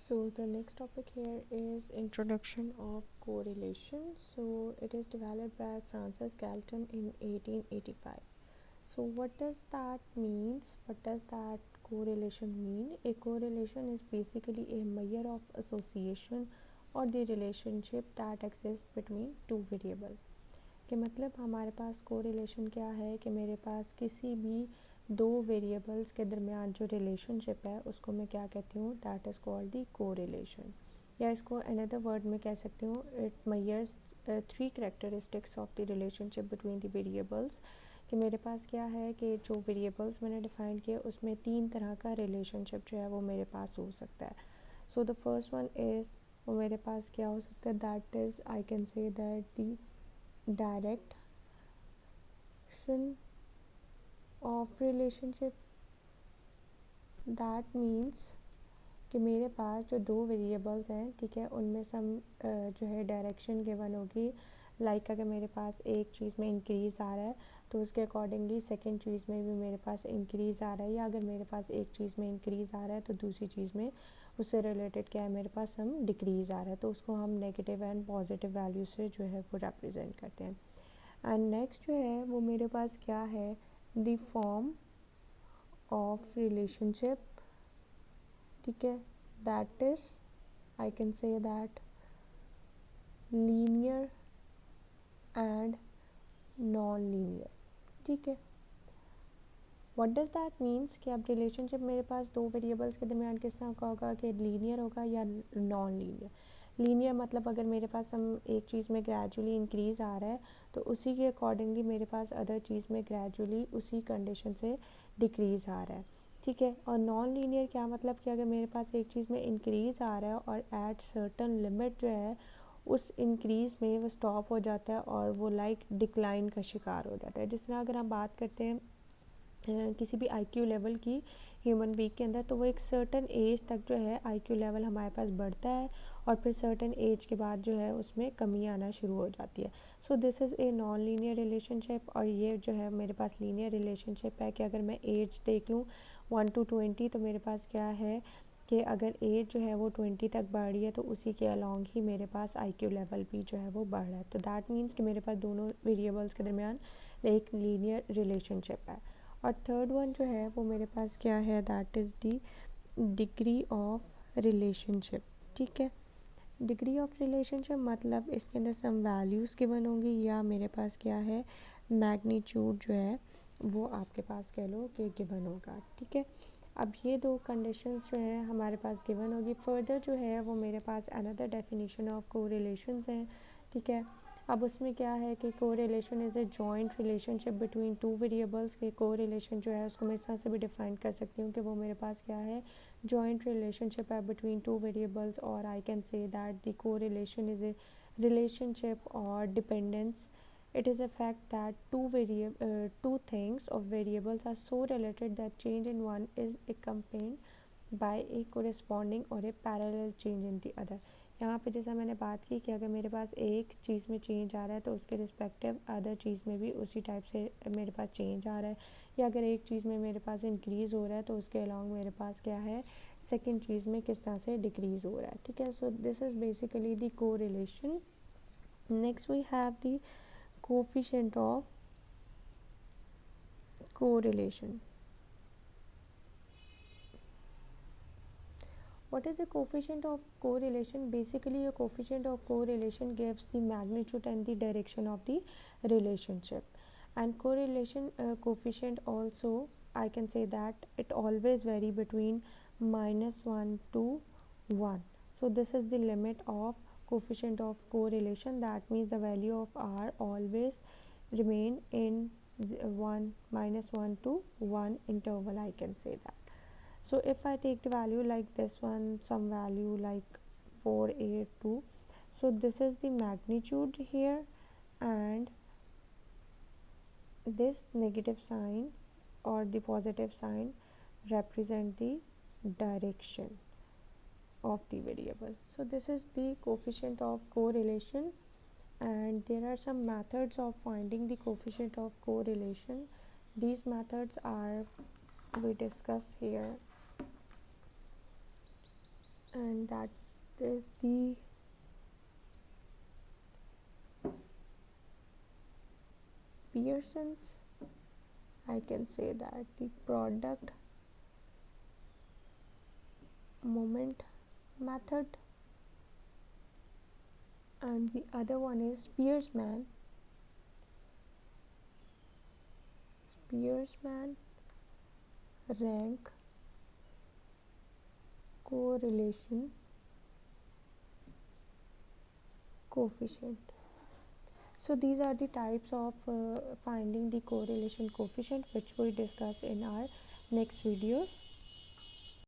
So the next topic here is introduction of correlation. So it is developed by Francis Galton in 1885. So what does that means? What does that correlation mean? A correlation is basically a measure of association or the relationship that exists between two variables. कि मतलब हमारे पास correlation क्या है कि मेरे पास किसी भी दो वेरिएबल्स के दरमियान जो रिलेशनशिप है उसको मैं क्या कहती हूँ, that is called the correlation, या इसको अनदर वर्ड में कह सकती हूँ, it measures three characteristics of the relationship between the variables. कि मेरे पास क्या है कि जो वेरिएबल्स मैंने डिफाइन किए उसमें तीन तरह का रिलेशनशिप जो है वो मेरे पास हो सकता है। So the first one is, वो मेरे पास क्या हो सकता है, that is I can say that the direct of relationship. That means कि मेरे पास जो दो वेरिएबल्स हैं, ठीक है, उनमें सम जो है डायरेक्शन गिवन होगी। लाइक अगर मेरे पास एक चीज़ में इंक्रीज़ आ रहा है तो उसके अकॉर्डिंगली सेकंड चीज़ में भी मेरे पास इंक्रीज़ आ रहा है, या अगर मेरे पास एक चीज़ में इंक्रीज़ आ रहा है तो दूसरी चीज़ में उससे रिलेटेड क्या है, मेरे पास हम डिक्रीज़ आ रहा है, तो उसको हम नेगेटिव एंड पॉजिटिव वैल्यू से जो है वो रिप्रेजेंट करते हैं। एंड नेक्स्ट जो है वो मेरे पास क्या है, द फॉर्म ऑफ रिलेशनशिप, ठीक है, that is I can say that linear and non linear, ठीक है। व्हाट डज़ दैट मीन्स कि अब रिलेशनशिप मेरे पास दो वेरिएबल्स के दरमियान किस तरह का होगा, कि लीनियर होगा या नॉन लीनियर। लीनियर मतलब अगर मेरे पास हम एक चीज़ में ग्रेजुअली इंक्रीज़ आ रहा है तो उसी के अकॉर्डिंगली मेरे पास अदर चीज़ में ग्रेजुअली उसी कंडीशन से डिक्रीज़ आ रहा है, ठीक है। और नॉन लीनियर क्या मतलब कि अगर मेरे पास एक चीज़ में इंक्रीज़ आ रहा है और एट सर्टन लिमिट जो है उस इंक्रीज़ में वो स्टॉप हो जाता है और वो लाइक डिक्लाइन का शिकार हो जाता है। जिस तरह अगर हम बात करते हैं किसी भी आईक्यू लेवल की ह्यूमन बीइंग के अंदर, तो वो एक सर्टन एज तक जो है आईक्यू लेवल हमारे पास बढ़ता है और फिर सर्टन एज के बाद जो है उसमें कमी आना शुरू हो जाती है। So this is a non linear relationship. और ये जो है मेरे पास लीनियर रिलेशनशिप है कि अगर मैं एज देख लूँ 1 to 20, तो मेरे पास क्या है कि अगर एज जो है वो 20 तक बढ़ रही है तो उसी के अलॉन्ग ही मेरे पास आईक्यू लेवल भी जो है वो बढ़ रहा है। तो दैट मीन्स कि मेरे पास दोनों वेरिएबल्स के दरमियान एक लीनियर रिलेशनशिप है। और थर्ड वन जो है वो मेरे पास क्या है, that is the degree of relationship, ठीक है। डिग्री ऑफ रिलेशनशिप मतलब इसके अंदर सम वैल्यूज़ गिवन होंगी, या मेरे पास क्या है, मैग्नीट्यूड जो है वो आपके पास कह लो कि गिवन होगा, ठीक है। अब ये दो कंडीशंस जो हैं हमारे पास गिवन होगी। फर्दर जो है वो मेरे पास अनदर डेफिनेशन ऑफ कोरिलेशंस हैं, ठीक है। अब उसमें क्या है कि correlation is a joint relationship between two variables. के कोरिलेशन जो है उसको मैं इस तरह से भी डिफाइन कर सकती हूँ कि वो मेरे पास क्या है, जॉइंट रिलेशनशिप है बिटवीन टू वेरिएबल्स, और I can say that the correlation is a relationship or dependence. It is a fact that two things of variables are so related that change in one is accompanied by a corresponding or a parallel change in the other. यहाँ पे जैसा मैंने बात की कि अगर मेरे पास एक चीज़ में चेंज आ रहा है तो उसके रिस्पेक्टिव अदर चीज़ में भी उसी टाइप से मेरे पास चेंज आ रहा है, या अगर एक चीज़ में मेरे पास इंक्रीज़ हो रहा है तो उसके अलॉन्ग मेरे पास क्या है, सेकंड चीज़ में किस तरह से डिक्रीज़ हो रहा है, ठीक है। So this is basically the correlation. Next we have the coefficient of correlation. What is the coefficient of correlation? Basically, a coefficient of correlation gives the magnitude and the direction of the relationship. And correlation coefficient also, I can say that it always vary between -1 to 1. So this is the limit of coefficient of correlation. That means the value of R always remain in 1 -1 to 1 interval, I can say that. So if I take the value like this one, some value like 482, so this is the magnitude here, and this negative sign or the positive sign represent the direction of the variable. So this is the coefficient of correlation, and there are some methods of finding the coefficient of correlation. These methods are we discuss here. and that is the Pearson's, I can say that the product moment method, and the other one is Spearman rank correlation coefficient. So these are the types of finding the correlation coefficient, which we discuss in our next videos.